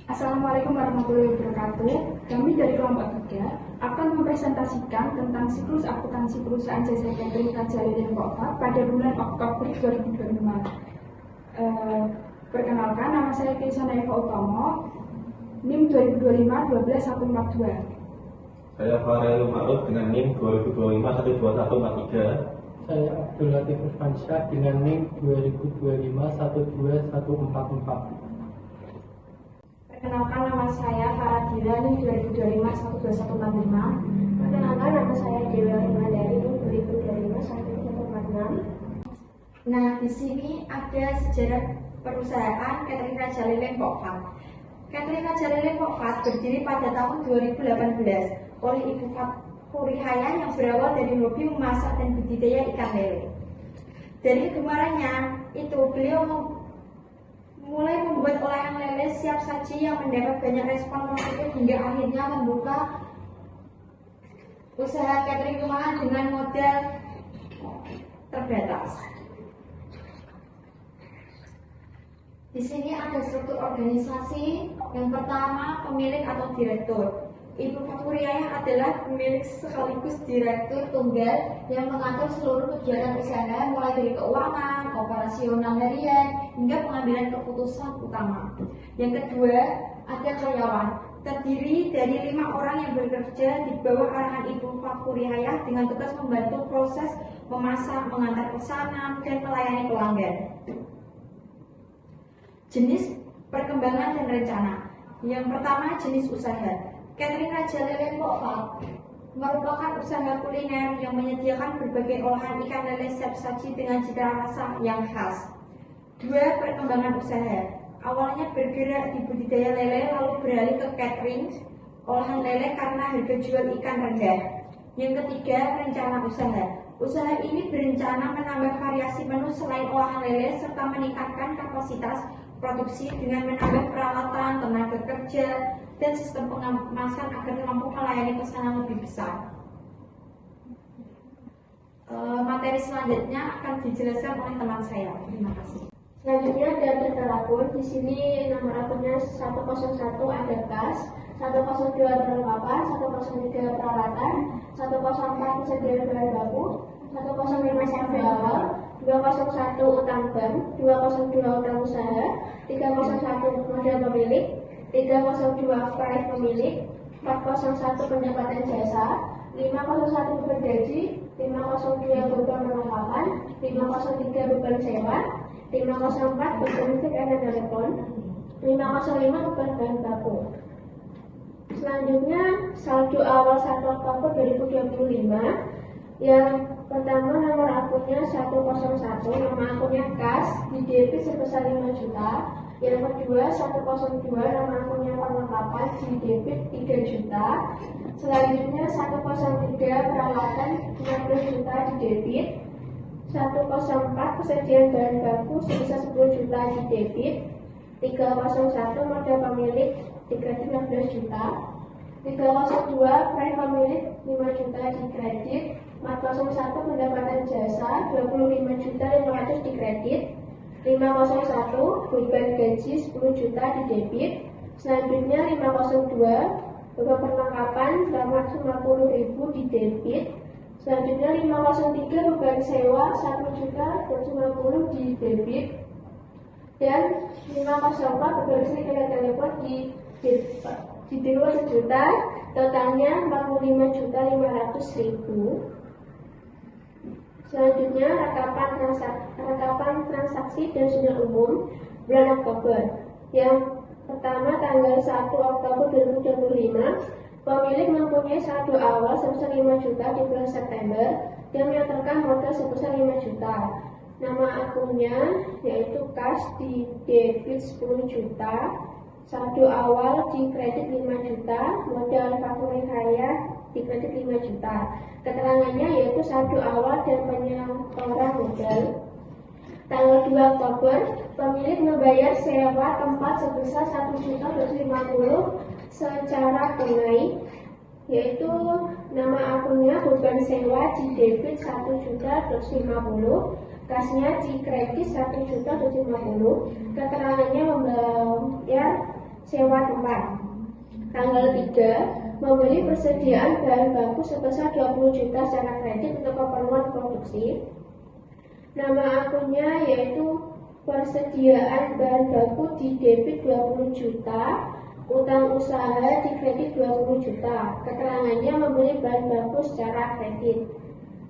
Assalamualaikum warahmatullahi wabarakatuh. Kami dari kelompok 3 akan mempresentasikan tentang siklus akuntansi perusahaan jasa catering Raja Lilin Pokfat pada bulan Oktober 2025. Perkenalkan, nama saya Krisana Eva Utomo, NIM 2025-12142. Saya Farel Ma'ruf dengan NIM 2025-12143. Saya Abdul Latif Irfansyah dengan NIM 2025-12144. Perkenalkan, nama saya Faradila, NIM 2025-12145. Perkenalkan, nama saya Dewa Himandari, NIM 2025-12146. Nah, di sini ada sejarah perusahaan Catering Raja Lilin Pokfat. Catering Raja Lilin Pokfat berdiri pada tahun 2018 oleh Ibu Furihaya yang berawal dari hobi memasak dan budidaya ikan lele. Dari kegemarannya itu, beliau mulai membuat olahan lele siap saji yang mendapat banyak respon positif hingga akhirnya membuka usaha catering rumahan dengan modal terbatas. Di sini ada struktur organisasi. Yang pertama, pemilik atau direktur. Ibu Furihaya adalah pemilik sekaligus direktur tunggal yang mengatur seluruh kegiatan usaha mulai dari keuangan, operasional harian, hingga pengambilan keputusan utama. Yang kedua, ada karyawan. Terdiri dari 5 orang yang bekerja di bawah arahan Ibu Furihaya dengan tugas membantu proses memasak, mengantar pesanan, dan melayani pelanggan. Jenis perkembangan dan rencana. Yang pertama, jenis usaha. Catering Raja Lilin Pokfat merupakan usaha kuliner yang menyediakan berbagai olahan ikan lele siap saji dengan cita rasa yang khas. 2. Perkembangan usaha. Awalnya bergerak di budidaya lele, lalu beralih ke catering olahan lele karena harga jual ikan rendah. Yang ketiga, rencana usaha. Usaha ini berencana menambah variasi menu selain olahan lele serta meningkatkan kapasitas produksi dengan menambah peralatan, tenaga kerja, dan sistem pengemasan agar mampu melayani pesanan lebih besar. Materi selanjutnya akan dijelaskan oleh teman saya. Terima kasih. Selanjutnya daftar akun. Di sini nomor akunnya 101 ada kas, 102 perlengkapan, 103 peralatan, 104 persediaan bahan baku, 105 sampai awal, 201 utang bank, 202 utang usaha, 301 modal pemilik, 302 proyek pemilik, 401 pendapatan jasa, 501 beban gaji, 502 beban perlengkapan, 503 beban sewa, 504 beban listrik dan telepon, 505 beban bahan baku. Selanjutnya saldo awal 1 Oktober 2025. Yang pertama, nomor akunnya 101, nama akunnya kas, di debit sebesar 5 juta. Yang kedua, 102, nama akunnya perlengkapan, di debit 3 juta. Selanjutnya 103 peralatan 15 juta di debit. 104 persediaan bahan baku sebesar 10 juta di debit. 301 modal pemilik 315 juta. 302 proyek pemilik 5 juta di kredit. 401 pendapatan jasa 25 juta 500 di kredit. 501 beban gaji 10 juta di debit. Selanjutnya 502 beban perlengkapan 50.000 di debit. Selanjutnya 503 beban sewa 1 juta 250 di debit. Dan 504 beban listrik dan telepon di debit 1 juta. Totalnya 45.500.000. Selanjutnya rekapan transaksi dan sunnah umum bulan Oktober. Yang pertama, tanggal 1 Oktober 2025, pemilik mempunyai saldo awal sebesar 5 juta di bulan September dan menyertakan modal sebesar 5 juta. Nama akunnya yaitu kas, di debit 10 juta, saldo awal di kredit 5 juta, modal Furihaya di kredit 5 juta. Keterangannya yaitu saldo awal dan penyetoran modal. Tanggal 2 Oktober, pemilik membayar sewa tempat sebesar 1.250.000 secara tunai, yaitu nama akunnya beban sewa di debit 1.250.000, kasnya di kredit 1.250.000. Keterangannya membayar sewa tempat. Tanggal 3, membeli persediaan bahan baku sebesar 20 juta secara kredit untuk keperluan produksi. Nama akunnya yaitu persediaan bahan baku di debit 20 juta, utang usaha di kredit 20 juta. Keterangannya membeli bahan baku secara kredit.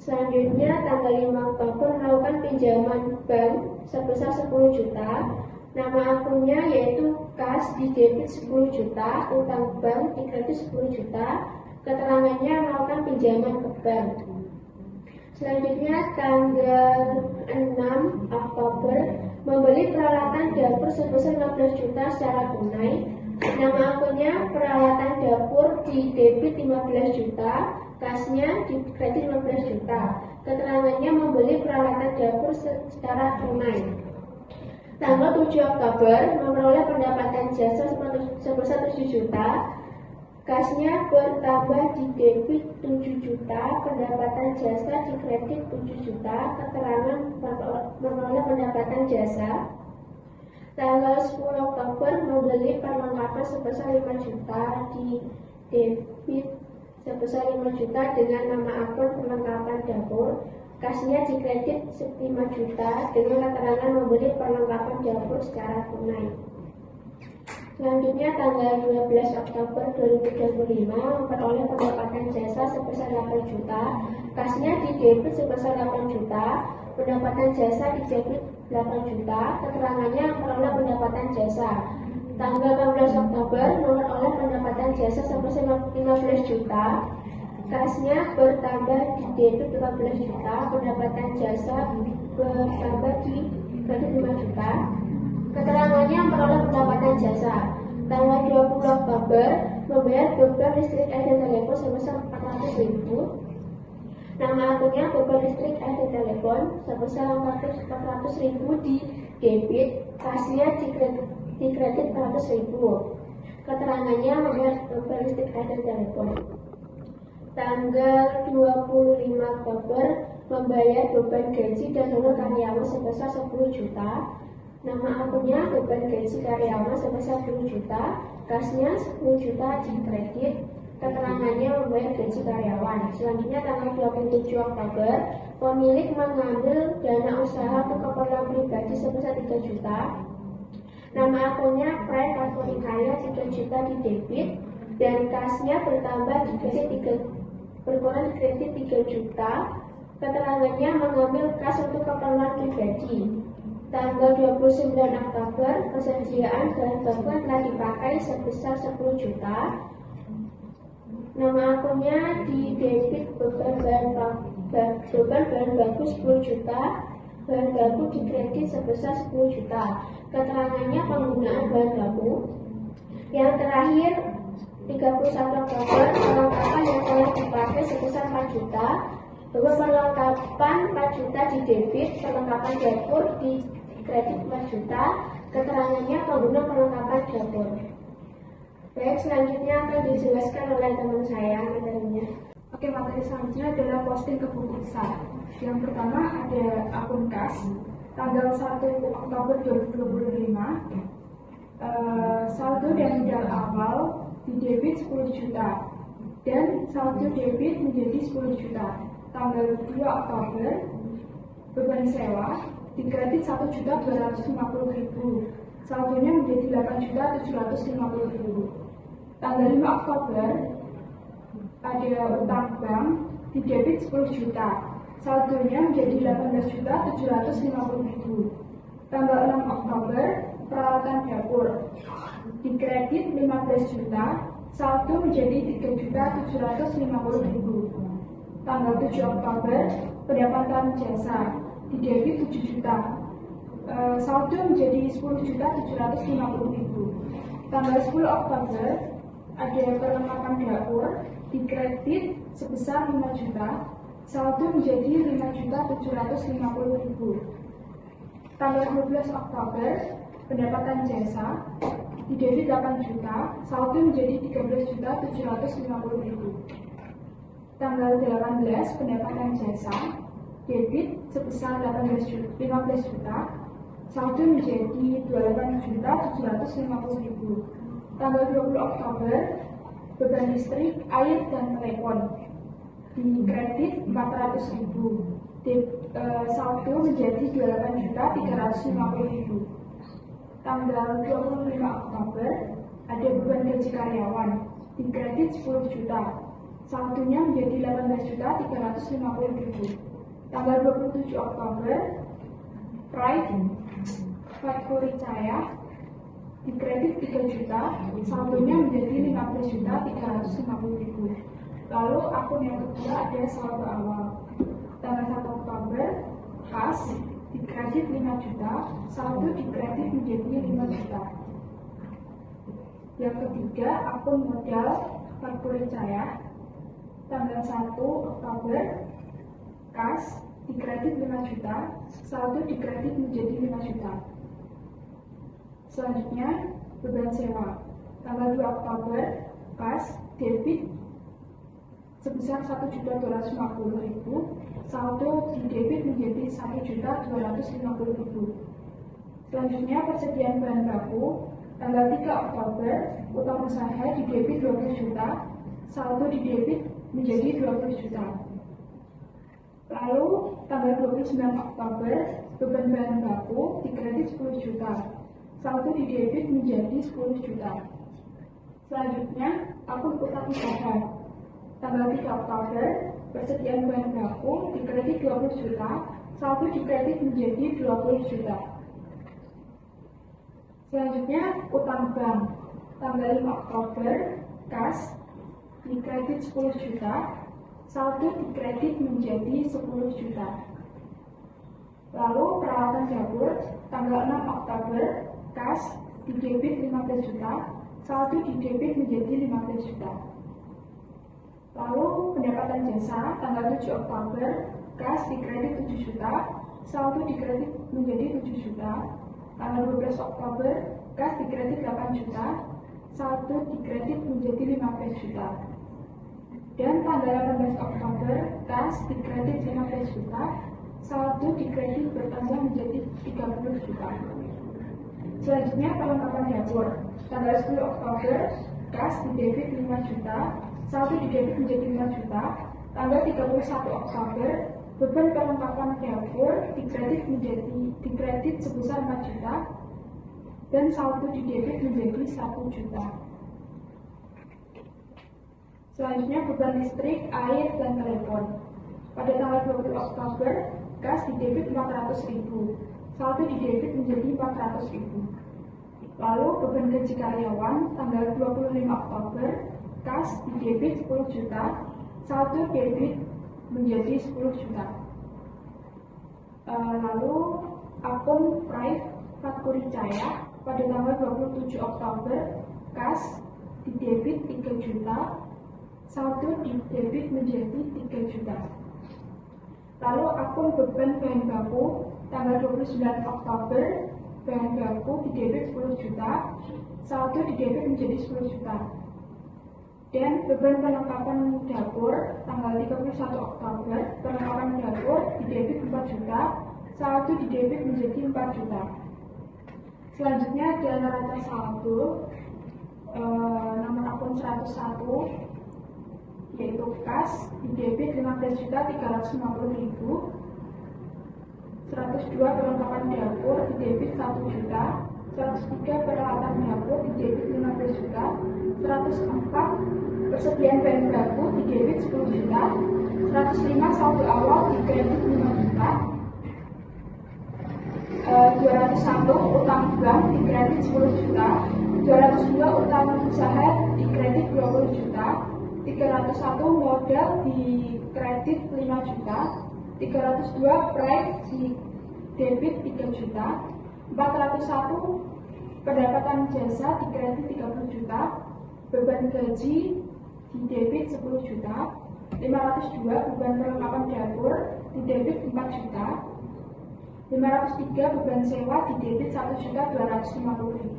Selanjutnya tanggal 5 Oktober melakukan pinjaman bank sebesar 10 juta. Nama akunnya yaitu kas di debit 10 juta, utang bank di kredit 10 juta. Keterangannya melakukan pinjaman ke bank. Selanjutnya tanggal 6 Oktober membeli peralatan dapur sebesar 15 juta secara tunai. Nama akunnya peralatan dapur di debit 15 juta, kasnya di kredit 15 juta. Keterangannya membeli peralatan dapur secara tunai. Tanggal 7 Oktober memperoleh pendapatan jasa sebesar 7 juta. Kasnya bertambah di debit 7 juta, pendapatan jasa di kredit 7 juta, keterangan memperoleh pendapatan jasa. Tanggal 10 Oktober membeli perlengkapan sebesar 5 juta di debit sebesar 5 juta dengan nama akun perlengkapan dapur. Kasnya di kredit 5 juta dengan keterangan membeli perlengkapan dapur secara tunai. Selanjutnya tanggal 12 Oktober 2025 memperoleh pendapatan jasa sebesar 8 juta, kasnya di debit sebesar 8 juta, pendapatan jasa di debit 8 juta, keterangannya memperoleh pendapatan jasa. Tanggal 14 Oktober memperoleh pendapatan jasa sebesar 15 juta, kasnya bertambah di debit 15 juta, pendapatan jasa bertambah di kredit 5 juta. Keterangannya memperoleh pendapatan jasa. Tanggal 20 Oktober membayar beban listrik, air dan telepon sebesar 400.000. Nama akunnya beban listrik, air dan telepon sebesar 400.000 di debit, kasnya di kredit 400.000. Keterangannya membayar beban listrik, air dan telepon. Tanggal 25 Oktober membayar beban gaji dan honor karyawan sebesar 10 juta. Nama akunnya beban gaji karyawan sebesar 10 juta, kasnya 10 juta di kredit, keterangannya membayar gaji karyawan. Selanjutnya tanggal 27 Oktober, pemilik mengambil dana usaha untuk keperluan pribadi sebesar 3 juta. Nama akunnya Pride Kartu Kaya 3 juta di debit dan kasnya bertambah di kredit berkurang di kredit 3 juta. Keterangannya mengambil kas untuk keperluan pribadi. Tanggal 29 Oktober, persediaan bahan baku yang telah dipakai sebesar 10 juta. Nama akunnya di debit beban bahan baku 10 juta, bahan baku di kredit sebesar 10 juta. Keterangannya penggunaan bahan baku. Yang terakhir, 31 Oktober, perlengkapan yang telah dipakai sebesar 4 juta. Bahwa perlengkapan 4 juta di debit, perlengkapan dapur di kredit 4 juta, keterangannya pengguna perlengkapan dapur. Baik, selanjutnya akan dijelaskan oleh teman saya materinya. Oke, materi selanjutnya adalah posting kepengurusan. Yang pertama ada akun kas, tanggal 1 Oktober 2025, saldo dan modal awal di debit 10 juta dan saldo debit menjadi 10 juta. Tanggal 2 Oktober beban sewa di kredit 1.250.000, saldonya menjadi 8.750.000. Tanggal 5 Oktober ada utang bank di debit 10 juta, saldonya menjadi 18.750.000. Tanggal 6 Oktober peralatan dapur di kredit 15 juta, saldo menjadi 3.750.000. Tanggal 7 Oktober pendapatan jasa di debit 7 juta, saldo menjadi 10.750.000. Tanggal 10 Oktober ada perlengkapan dapur di kredit sebesar 5 juta, saldo menjadi 5.750.000. Tanggal 12 Oktober pendapatan jasa di debit 8 juta, saldo menjadi 13.750.000. Tanggal 18 pendapatan jasa debit sebesar 15 juta, saldo menjadi 28.750.000. Tanggal 20 Oktober, beban listrik, air, dan telepon. Di kredit 400.000. Saldo menjadi 28.350.000. Tanggal 25 Oktober, ada beban gaji karyawan. Di kredit 10 juta. Saldonya menjadi 18.350.000. Tanggal 27 Oktober, Factory Cahaya di kredit 3 juta, saldonya menjadi 15.350.000. Lalu akun yang kedua ada saldo awal. Tanggal 1 Oktober, kas di kredit 5 juta, saldo di kredit menjadi 5 juta. Yang ketiga, akun modal Factory Cahaya. Tanggal 1 Oktober, kas di kredit 5 juta, saldo di kredit menjadi 5 juta. Selanjutnya, beban sewa. Tanggal 2 Oktober, kas debit sebesar 1.250.000, saldo di debit menjadi 1.250.000. Selanjutnya, persediaan bahan baku. Tanggal 3 Oktober, utang usaha di debit 20 juta, saldo di debit menjadi 20 juta. Lalu, tanggal 29 Oktober, beban bahan baku di kredit 10 juta. Saldo di debit menjadi 10 juta. Selanjutnya, akun utang usaha. Tanggal 3 Oktober, persediaan bahan baku di kredit 20 juta, saldo di kredit menjadi 20 juta. Selanjutnya, utang bank. Tanggal 5 Oktober, kas di kredit 10 juta, saldo di kredit menjadi 10 juta. Lalu, peralatan dapur. Tanggal 6 Oktober, kas di debit 15 juta, saldo di debit menjadi 15 juta. Lalu pendapatan jasa, tanggal 7 Oktober, kas di kredit 7 juta, saldo di kredit menjadi 7 juta. Tanggal 12 Oktober, kas di kredit 8 juta, saldo di kredit menjadi 15 juta. Dan tanggal 18 Oktober, kas di kredit 15 juta, saldo di kredit bertambah menjadi 30 juta. Selanjutnya, perlengkapan dapur. Tanggal 10 Oktober, kas di debit 5 juta, saldo di debit menjadi 5 juta. Tanggal 31 Oktober, beban perlengkapan dapur di kredit sebesar 4 juta, dan saldo di debit menjadi 1 juta. Selanjutnya, beban listrik, air, dan telepon. Pada tanggal 20 Oktober, kas di debit 400.000, saldo di debit menjadi 400.000. Lalu, beban gaji karyawan, tanggal 25 Oktober, kas di debit 10 juta, saldo debit menjadi 10 juta. Lalu, akun Factory Cahaya pada tanggal 27 Oktober, kas di debit 3 juta, saldo di debit menjadi 3 juta. Lalu, akun beban bahan baku tanggal 29 Oktober, bahan baku di debit 10 juta, saldo di debit menjadi 10 juta. Dan beban perlengkapan dapur tanggal 31 Oktober, perlengkapan dapur di debit 4 juta, saldo di debit menjadi 4 juta. Selanjutnya ada neraca saldo nomor akun 101, yaitu kas di debit 15.350.000, 102 perlengkapan dapur di debit 1 juta, 103 peralatan dapur di debit 15 juta, 104 persediaan bahan baku di debit 10 juta, 105 saldo awal di kredit 5 juta, 201 utang bank di kredit 10 juta, 202 utang usaha di kredit 20 juta, 301 modal di kredit 5 juta, 302 price di debit 3 juta, 401 pendapatan jasa di kredit 30 juta, beban gaji di debit 10 juta, 502 beban perlengkapan dapur di debit 4 juta, 503 beban sewa di debit 1.250.000,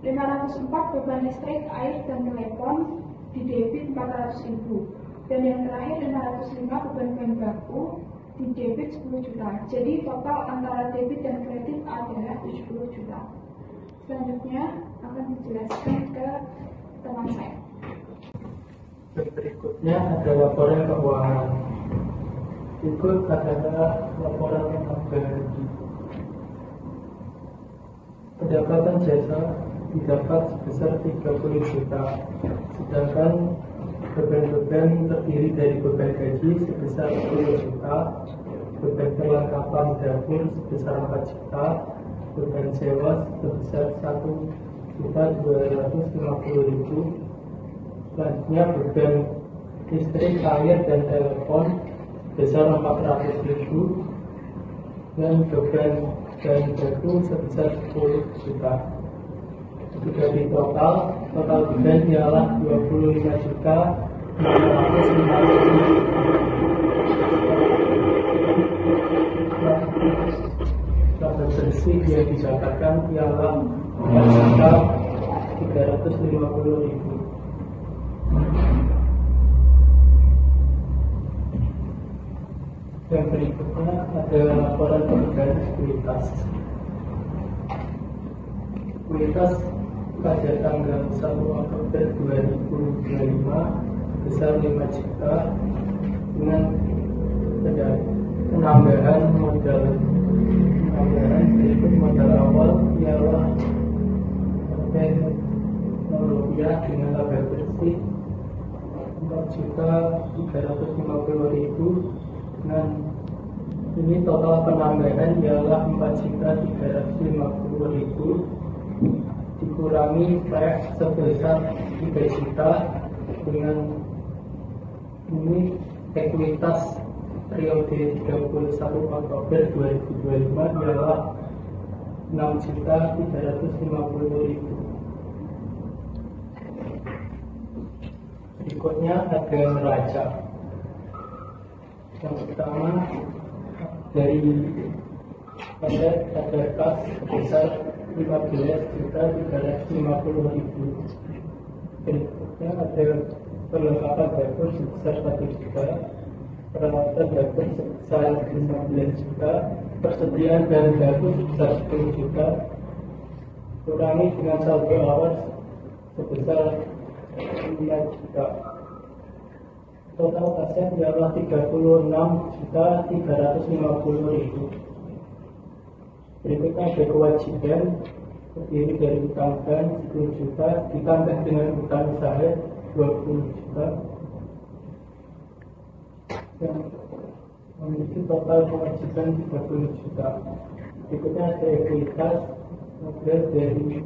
504 beban listrik, air, dan telepon di debit 400.000, dan yang terakhir 505 beban bahan baku di debit 10 juta. Jadi total antara debit dan kredit adalah 70 juta. Selanjutnya akan dijelaskan ke pengalaman saya. Dan berikutnya ada laporan keuangan. Berikut adalah laporan bagi pendapatan jasa didapat sebesar 30 juta, sedangkan beban-beban terdiri dari beban gaji sebesar 10 juta, beban perlengkapan dapur sebesar 4 juta, beban sewa sebesar 1.250.000. Selanjutnya beban listrik, air, dan telepon sebesar 400.000, dan beban bahan baku sebesar 10 juta. Dari total beban ialah 25 juta 650.000. Laba bersih yang didapatkan ialah 4.350.000. Yang berikutnya ada laporan perubahan kualitas. Kualitas pada tanggal 1 Oktober 2025 sebesar 5 juta dengan penambahan modal. Berikut modal awal ialah rupiah dengan laba bersih 4.350.000, dan ini total penambahan ialah 4.350.000 dikurangi PF sebesar 3 juta, dengan ini ekuitas periode 31 Oktober 2025 ialah 6.350.000. Berikutnya ada neraca. Yang pertama dari aset ada kas sebesar 15.350.000. Berikutnya ada perlengkapan dapur sebesar 1 juta, peralatan dapur sebesar 15 juta, persediaan bahan baku sebesar 10 juta, kurangi dengan saldo awal sebesar 5 juta. Total aset ialah 36.350.000. Berikutnya ada kewajiban terdiri dari utang bank 10 juta ditambah dengan utang usaha 20 juta, yang memiliki total kewajiban 30 juta. Berikutnya ada ekuitas modal dari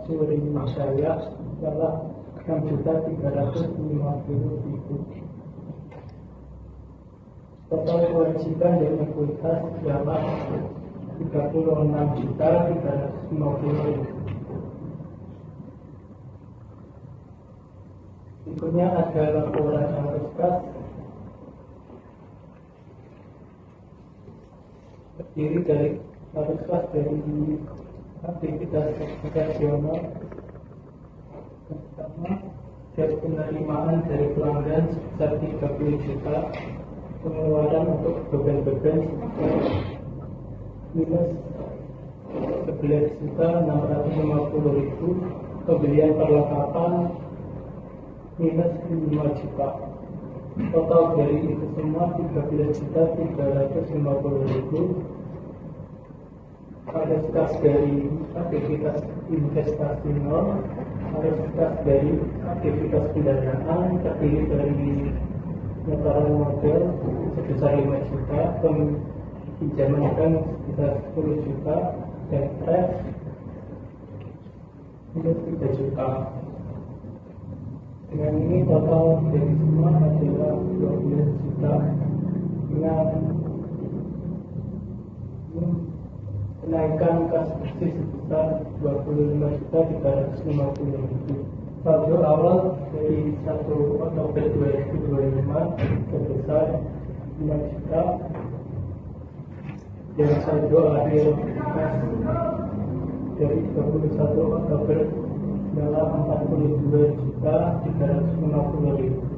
Suri Masaya adalah 6.350.000. Total kewajiban dan ekuitas ialah 36.350.000. Berikutnya ada laporan arus kas terdiri dari arus kas dari aktivitas operasional. Pertama, dari penerimaan dari pelanggan sebesar 30 juta, pengeluaran untuk beban-beban sebesar minus 11.650.000, pembelian perlengkapan minus 5 juta. Total dari itu semua 13.350.000. Ada kas dari aktivitas investasi nol, ada kas dari aktivitas pendanaan terdiri dari pemutaran modal sebesar 5 juta, pinjaman bank sebesar 10 juta, dan pref minus 3 juta. Dengan ini total dari semua adalah 12 juta dengan kenaikan kas bersih sebesar 25.350.000. Saldo awal dari 1 Oktober 2025 sebesar 5 juta, dan saldo akhir kas dari 21 Oktober adalah 42.350.000.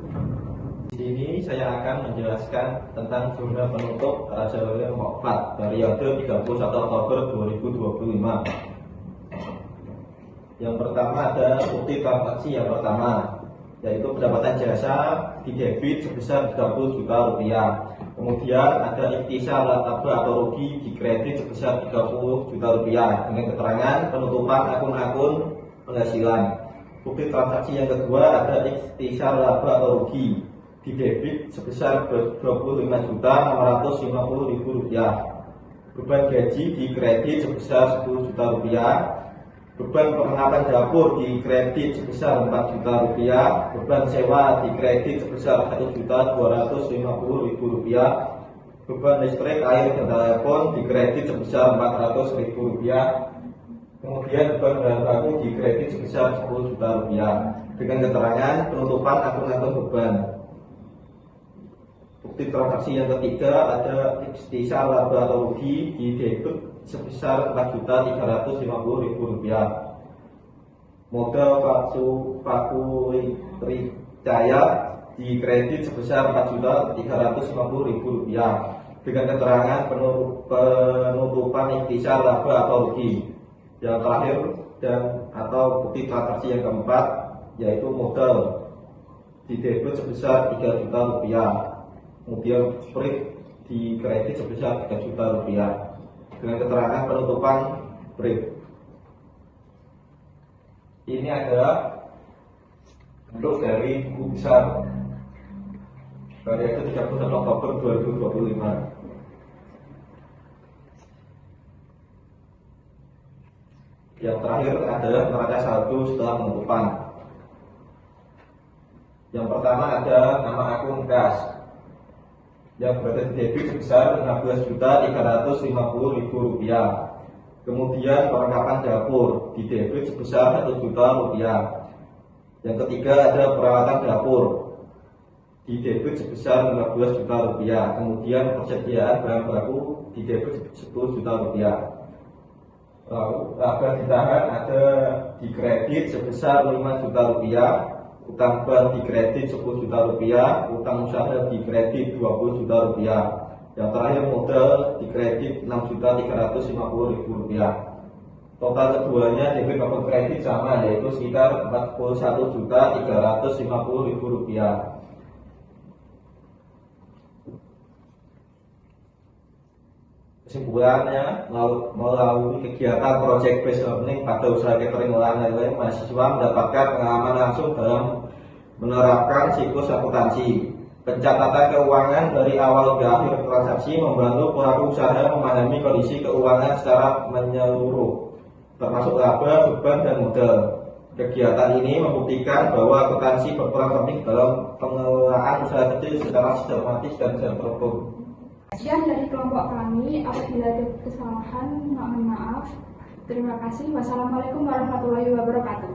Di sini saya akan menjelaskan tentang jurnal penutup Raja Lele Mokfat periode 31 Oktober 2025. Yang pertama ada bukti transaksi yang pertama, yaitu pendapatan jasa di debit sebesar 30 juta rupiah. Kemudian ada ikhtisar laba atau rugi di kredit sebesar 30 juta rupiah dengan keterangan penutupan akun-akun penghasilan. Bukti transaksi yang kedua ada ikhtisar laba atau rugi di debit sebesar 25.650.000 rupiah. Beban gaji di kredit sebesar 10 juta rupiah. Beban perlengkapan dapur di kredit sebesar 4 juta rupiah. Beban sewa di kredit sebesar 1.250.000 rupiah. Beban listrik, air, dan telepon di kredit sebesar 400.000 rupiah. Kemudian beban bahan baku di kredit sebesar 10 juta rupiah dengan keterangan penutupan akun-akun beban. Bukti transaksi yang ketiga ada ikhtisar laba atau rugi di debit sebesar 4.350.000 rupiah. Modal Paku Ricaya di kredit sebesar 4.350.000 rupiah dengan keterangan penutupan ikhtisar laba atau rugi. Yang terakhir atau bukti transaksi yang keempat yaitu modal di debit sebesar 3 juta rupiah. Kemudian break di kredit sebesar 3 juta rupiah dengan keterangan penutupan break. Ini adalah bentuk dari buku besar karya 31 Oktober 2025. Yang terakhir adalah neraca saldo setelah penutupan. Yang pertama ada nama akun kas yang berada di debit sebesar 15.350.000 rupiah. Kemudian perlengkapan dapur di debit sebesar 1 juta rupiah. Yang ketiga ada perawatan dapur di debit sebesar 15 juta rupiah. Kemudian persediaan bahan baku di debit 10 juta rupiah. Laba ditahan ada di kredit sebesar 5 juta rupiah. Utang bank di kredit 10 juta rupiah, utang usaha di kredit 20 juta rupiah. Yang terakhir modal di kredit 6.350.000 rupiah. Total keduanya debit maupun kredit sama, yaitu sekitar 41.350.000 rupiah. Kesimpulannya, melalui kegiatan Project Based Learning pada usaha catering olahan lele, mahasiswa mendapatkan pengalaman langsung dalam menerapkan siklus akuntansi. Pencatatan keuangan dari awal hingga akhir transaksi membantu pelaku usaha memahami kondisi keuangan secara menyeluruh, termasuk laba, beban, dan modal. Kegiatan ini membuktikan bahwa akuntansi berperan penting dalam pengelolaan usaha kecil secara sistematis dan terstruktur. Sekian dari kelompok kami. Apabila ada kesalahan, mohon maaf. Terima kasih. Wassalamualaikum warahmatullahi wabarakatuh.